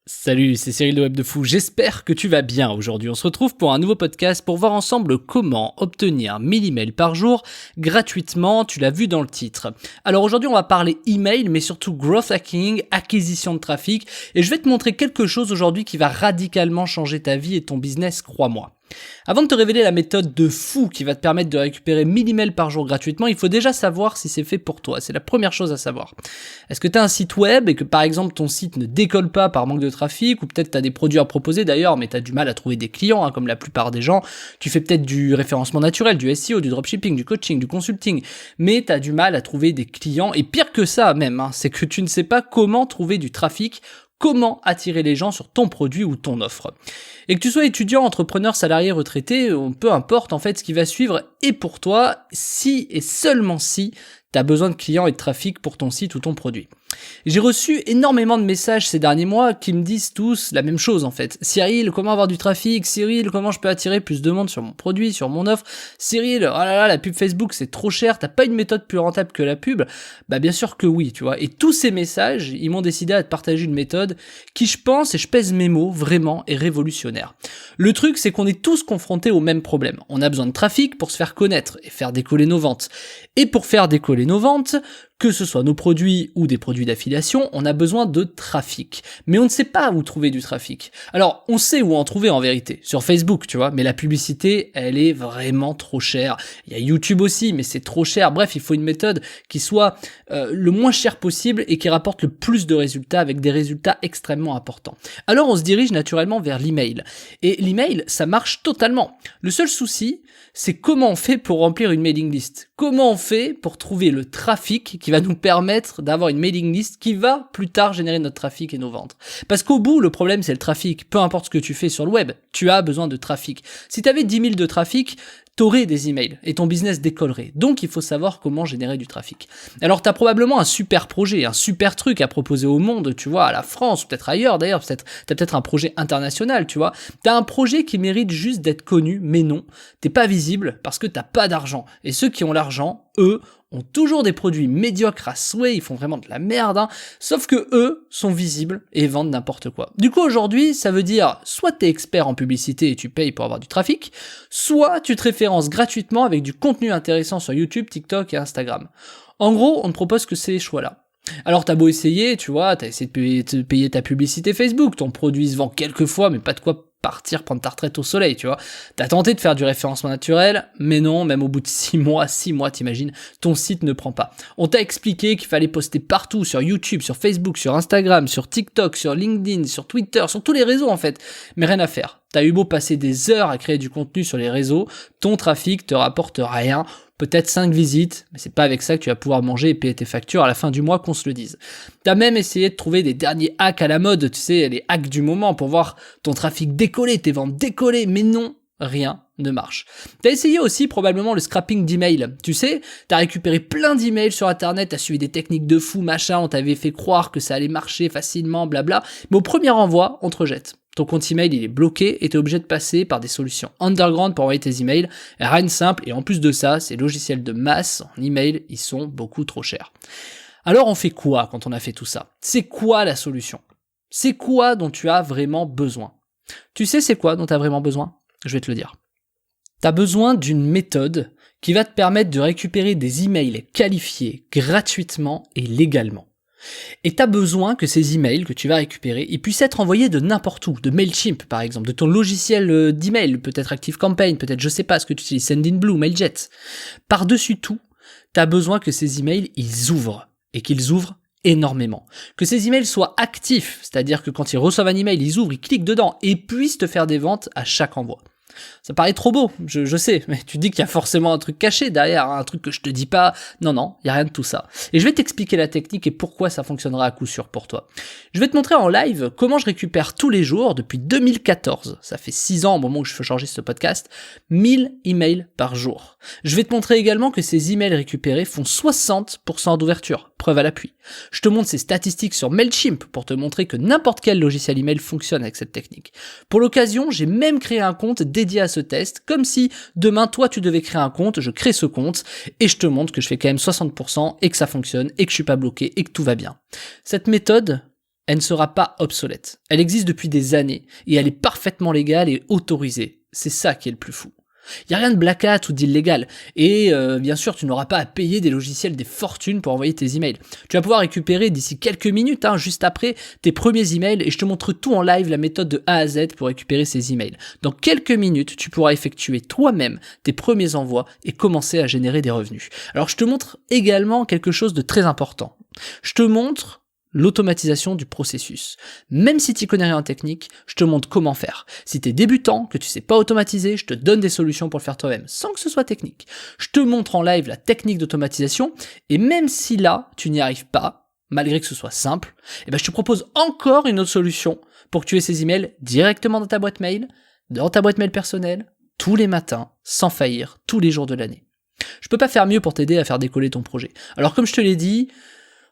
Salut, c'est Cyril de Web de Fou, j'espère que tu vas bien aujourd'hui. On se retrouve pour un nouveau podcast pour voir ensemble comment obtenir 1000 emails par jour gratuitement, tu l'as vu dans le titre. Alors aujourd'hui on va parler email mais surtout growth hacking, acquisition de trafic et je vais te montrer quelque chose aujourd'hui qui va radicalement changer ta vie et ton business, crois-moi. Avant de te révéler la méthode de fou qui va te permettre de récupérer 1000 emails par jour gratuitement, il faut déjà savoir si c'est fait pour toi. C'est la première chose à savoir. Est-ce que tu as un site web et que par exemple ton site ne décolle pas par manque de trafic, ou peut-être tu as des produits à proposer d'ailleurs mais tu as du mal à trouver des clients comme la plupart des gens. Tu fais peut-être du référencement naturel, du SEO, du dropshipping, du coaching, du consulting, mais tu as du mal à trouver des clients et pire que ça même, c'est que tu ne sais pas comment trouver du trafic, comment attirer les gens sur ton produit ou ton offre. Et que tu sois étudiant, entrepreneur, salarié, retraité, peu importe en fait, ce qui va suivre est pour toi si et seulement si tu as besoin de clients et de trafic pour ton site ou ton produit. J'ai reçu énormément de messages ces derniers mois qui me disent tous la même chose en fait. Cyril, comment avoir du trafic? Cyril, comment je peux attirer plus de monde sur mon produit, sur mon offre? Cyril, oh là là, la pub Facebook c'est trop cher, t'as pas une méthode plus rentable que la pub? Bah bien sûr que oui, tu vois. Et tous ces messages, ils m'ont décidé à te partager une méthode qui, je pense, et je pèse mes mots, vraiment est révolutionnaire. Le truc, c'est qu'on est tous confrontés au même problème. On a besoin de trafic pour se faire connaître et faire décoller nos ventes. Et pour faire décoller nos ventes, que ce soit nos produits ou des produits d'affiliation, on a besoin de trafic. Mais on ne sait pas où trouver du trafic. Alors, on sait où en trouver en vérité, sur Facebook, tu vois, mais la publicité, elle est vraiment trop chère. Il y a YouTube aussi, mais c'est trop cher. Bref, il faut une méthode qui soit le moins cher possible et qui rapporte le plus de résultats avec des résultats extrêmement importants. Alors, on se dirige naturellement vers l'email. Et l'email, ça marche totalement. Le seul souci, c'est comment on fait pour remplir une mailing list. Comment on fait pour trouver le trafic qui va nous permettre d'avoir une mailing list qui va plus tard générer notre trafic et nos ventes. Parce qu'au bout, le problème c'est le trafic. Peu importe ce que tu fais sur le web, tu as besoin de trafic. Si tu avais 10 000 de trafic, t'aurais des emails et ton business décollerait. Donc il faut savoir comment générer du trafic. Alors t'as probablement un super projet, un super truc à proposer au monde, tu vois, à la France, ou peut-être ailleurs d'ailleurs, t'as peut-être un projet international, tu vois. T'as un projet qui mérite juste d'être connu, mais non, t'es pas visible parce que t'as pas d'argent. Et ceux qui ont l'argent, eux, ont toujours des produits médiocres à souhait, ils font vraiment de la merde, sauf que eux sont visibles et vendent n'importe quoi. Du coup aujourd'hui, ça veut dire soit t'es expert en publicité et tu payes pour avoir du trafic, soit tu te références gratuitement avec du contenu intéressant sur YouTube, TikTok et Instagram. En gros, on ne propose que ces choix-là. Alors t'as beau essayer, tu vois, t'as essayé de payer ta publicité Facebook, ton produit se vend quelques fois, mais pas de quoi partir prendre ta retraite au soleil, tu vois. T'as tenté de faire du référencement naturel, mais non, même au bout de 6 mois, t'imagines, ton site ne prend pas. On t'a expliqué qu'il fallait poster partout, sur YouTube, sur Facebook, sur Instagram, sur TikTok, sur LinkedIn, sur Twitter, sur tous les réseaux en fait, mais rien à faire. T'as eu beau passer des heures à créer du contenu sur les réseaux, ton trafic te rapporte rien, peut-être 5 visites, mais c'est pas avec ça que tu vas pouvoir manger et payer tes factures à la fin du mois, qu'on se le dise. T'as même essayé de trouver des derniers hacks à la mode, tu sais, les hacks du moment pour voir ton trafic décoller, tes ventes décoller, mais non, rien ne marche. T'as essayé aussi probablement le scrapping d'emails. Tu sais, t'as récupéré plein d'emails sur internet, t'as suivi des techniques de fou, machin, on t'avait fait croire que ça allait marcher facilement, blabla, mais au premier envoi, on te rejette. Ton compte email il est bloqué et t'es obligé de passer par des solutions underground pour envoyer tes emails. Rien de simple et en plus de ça, ces logiciels de masse en email, ils sont beaucoup trop chers. Alors on fait quoi quand on a fait tout ça? C'est quoi la solution? C'est quoi dont tu as vraiment besoin? Tu sais c'est quoi dont tu as vraiment besoin? Je vais te le dire. Tu as besoin d'une méthode qui va te permettre de récupérer des emails qualifiés gratuitement et légalement. Et tu as besoin que ces emails que tu vas récupérer, ils puissent être envoyés de n'importe où, de Mailchimp par exemple, de ton logiciel d'email, peut-être ActiveCampaign, peut-être je sais pas ce que tu utilises, Sendinblue, Mailjet. Par-dessus tout, tu as besoin que ces emails, ils ouvrent, et qu'ils ouvrent énormément. Que ces emails soient actifs, c'est-à-dire que quand ils reçoivent un email, ils ouvrent, ils cliquent dedans, et puissent te faire des ventes à chaque envoi. Ça paraît trop beau, je sais, mais tu dis qu'il y a forcément un truc caché derrière, un truc que je te dis pas. Non, il y a rien de tout ça. Et je vais t'expliquer la technique et pourquoi ça fonctionnera à coup sûr pour toi. Je vais te montrer en live comment je récupère tous les jours depuis 2014. Ça fait 6 ans au moment où je fais changer ce podcast, 1000 emails par jour. Je vais te montrer également que ces emails récupérés font 60% d'ouverture, preuve à l'appui. Je te montre ces statistiques sur Mailchimp pour te montrer que n'importe quel logiciel email fonctionne avec cette technique. Pour l'occasion, j'ai même créé un compte dédié à ce test, comme si demain toi tu devais créer un compte, je crée ce compte et je te montre que je fais quand même 60% et que ça fonctionne et que je suis pas bloqué et que tout va bien. Cette méthode, elle ne sera pas obsolète. Elle existe depuis des années et elle est parfaitement légale et autorisée. C'est ça qui est le plus fou. Il n'y a rien de black hat ou d'illégal. Et bien sûr, tu n'auras pas à payer des logiciels des fortunes pour envoyer tes emails. Tu vas pouvoir récupérer d'ici quelques minutes, juste après, tes premiers emails et je te montre tout en live, la méthode de A à Z pour récupérer ces emails. Dans quelques minutes, tu pourras effectuer toi-même tes premiers envois et commencer à générer des revenus. Alors, je te montre également quelque chose de très important. Je te montre l'automatisation du processus. Même si tu connais rien en technique, je te montre comment faire. Si tu es débutant, que tu sais pas automatiser, je te donne des solutions pour le faire toi-même, sans que ce soit technique. Je te montre en live la technique d'automatisation, et même si là, tu n'y arrives pas, malgré que ce soit simple, je te propose encore une autre solution pour que tu aies ces emails directement dans ta boîte mail personnelle, tous les matins, sans faillir, tous les jours de l'année. Je peux pas faire mieux pour t'aider à faire décoller ton projet. Alors comme je te l'ai dit,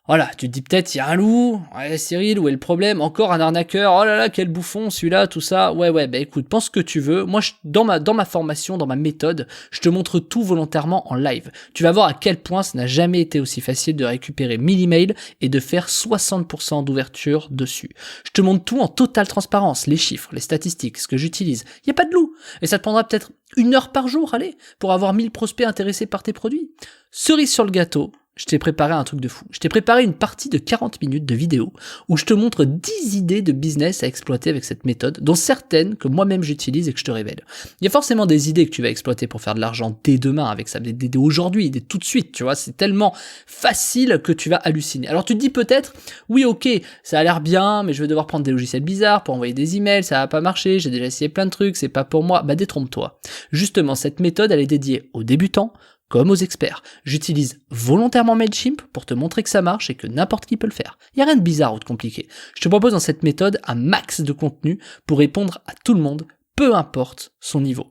voilà, tu te dis peut-être, il y a un loup, ouais Cyril, où est le problème? Encore un arnaqueur, oh là là, quel bouffon, celui-là, tout ça. Ouais, écoute, pense ce que tu veux. Moi, dans ma formation, dans ma méthode, je te montre tout volontairement en live. Tu vas voir à quel point ça n'a jamais été aussi facile de récupérer 1000 emails et de faire 60% d'ouverture dessus. Je te montre tout en totale transparence, les chiffres, les statistiques, ce que j'utilise. Il n'y a pas de loup. Et ça te prendra peut-être 1 heure par jour, allez, pour avoir 1000 prospects intéressés par tes produits. Cerise sur le gâteau, je t'ai préparé un truc de fou. Je t'ai préparé une partie de 40 minutes de vidéo où je te montre 10 idées de business à exploiter avec cette méthode, dont certaines que moi-même j'utilise et que je te révèle. Il y a forcément des idées que tu vas exploiter pour faire de l'argent dès demain avec ça, dès aujourd'hui, dès tout de suite, tu vois, c'est tellement facile que tu vas halluciner. Alors tu te dis peut-être, oui ok, ça a l'air bien, mais je vais devoir prendre des logiciels bizarres pour envoyer des emails, ça va pas marcher, j'ai déjà essayé plein de trucs, c'est pas pour moi. Détrompe-toi. Justement, cette méthode, elle est dédiée aux débutants, comme aux experts. J'utilise volontairement Mailchimp pour te montrer que ça marche et que n'importe qui peut le faire. Il n'y a rien de bizarre ou de compliqué. Je te propose dans cette méthode un max de contenu pour répondre à tout le monde, peu importe son niveau.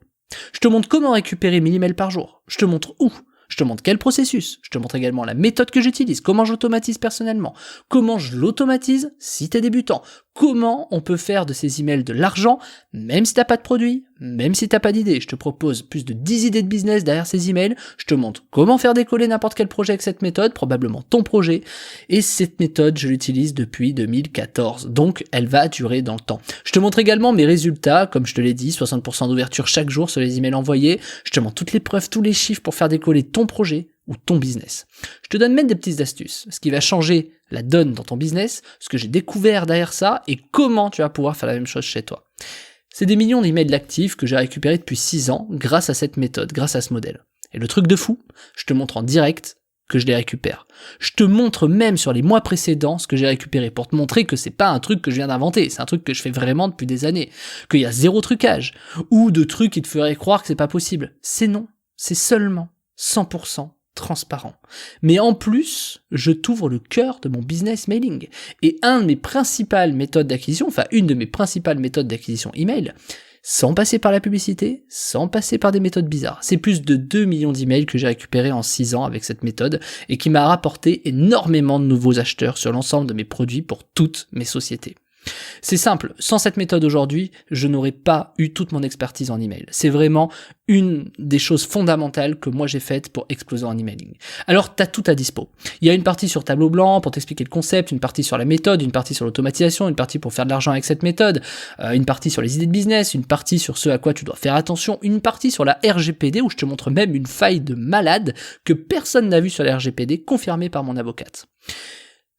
Je te montre comment récupérer 1000 emails par jour. Je te montre où. Je te montre quel processus. Je te montre également la méthode que j'utilise, comment j'automatise personnellement, comment je l'automatise si t'es débutant, comment on peut faire de ces emails de l'argent, même si t'as pas de produit, même si t'as pas d'idée. Je te propose plus de 10 idées de business derrière ces emails. Je te montre comment faire décoller n'importe quel projet avec cette méthode, probablement ton projet. Et cette méthode, je l'utilise depuis 2014. Donc, elle va durer dans le temps. Je te montre également mes résultats, comme je te l'ai dit, 60% d'ouverture chaque jour sur les emails envoyés. Je te montre toutes les preuves, tous les chiffres pour faire décoller ton projet ou ton business. Je te donne même des petites astuces, ce qui va changer la donne dans ton business, ce que j'ai découvert derrière ça et comment tu vas pouvoir faire la même chose chez toi. C'est des millions d'emails actifs que j'ai récupérés depuis 6 ans grâce à cette méthode, grâce à ce modèle. Et le truc de fou, je te montre en direct que je les récupère. Je te montre même sur les mois précédents ce que j'ai récupéré pour te montrer que c'est pas un truc que je viens d'inventer, c'est un truc que je fais vraiment depuis des années, qu'il y a zéro trucage ou de trucs qui te feraient croire que c'est pas possible. C'est non, c'est seulement 100% transparent. Mais en plus, je t'ouvre le cœur de mon business mailing. Et une de mes principales méthodes d'acquisition email, sans passer par la publicité, sans passer par des méthodes bizarres. C'est plus de 2 millions d'emails que j'ai récupérés en 6 ans avec cette méthode et qui m'a rapporté énormément de nouveaux acheteurs sur l'ensemble de mes produits pour toutes mes sociétés. C'est simple, sans cette méthode aujourd'hui, je n'aurais pas eu toute mon expertise en email. C'est vraiment une des choses fondamentales que moi j'ai faites pour exploser en emailing. Alors t'as tout à dispo. Il y a une partie sur tableau blanc pour t'expliquer le concept, une partie sur la méthode, une partie sur l'automatisation, une partie pour faire de l'argent avec cette méthode, une partie sur les idées de business, une partie sur ce à quoi tu dois faire attention, une partie sur la RGPD où je te montre même une faille de malade que personne n'a vu sur la RGPD, confirmée par mon avocate.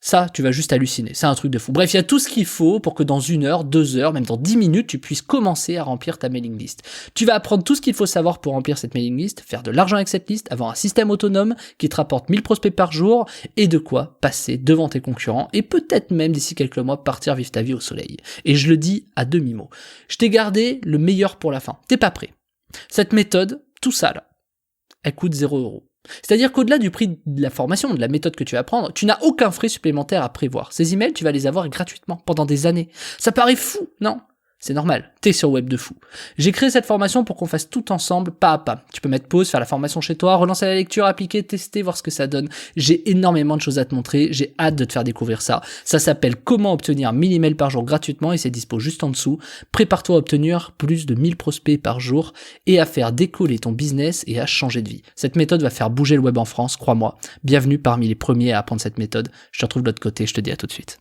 Ça, tu vas juste halluciner, c'est un truc de fou. Bref, il y a tout ce qu'il faut pour que dans 1 heure, 2 heures, même dans 10 minutes, tu puisses commencer à remplir ta mailing list. Tu vas apprendre tout ce qu'il faut savoir pour remplir cette mailing list, faire de l'argent avec cette liste, avoir un système autonome qui te rapporte 1000 prospects par jour et de quoi passer devant tes concurrents et peut-être même d'ici quelques mois partir vivre ta vie au soleil. Et je le dis à demi-mot. Je t'ai gardé le meilleur pour la fin. T'es pas prêt. Cette méthode, tout ça là, elle coûte 0€. C'est-à-dire qu'au-delà du prix de la formation, de la méthode que tu vas apprendre, tu n'as aucun frais supplémentaire à prévoir. Ces emails, tu vas les avoir gratuitement pendant des années. Ça paraît fou, non ? C'est normal, t'es sur Web de Fou. J'ai créé cette formation pour qu'on fasse tout ensemble, pas à pas. Tu peux mettre pause, faire la formation chez toi, relancer la lecture, appliquer, tester, voir ce que ça donne. J'ai énormément de choses à te montrer, j'ai hâte de te faire découvrir ça. Ça s'appelle Comment obtenir 1000 emails par jour gratuitement et c'est dispo juste en dessous. Prépare-toi à obtenir plus de 1000 prospects par jour et à faire décoller ton business et à changer de vie. Cette méthode va faire bouger le web en France, crois-moi. Bienvenue parmi les premiers à apprendre cette méthode. Je te retrouve de l'autre côté, je te dis à tout de suite.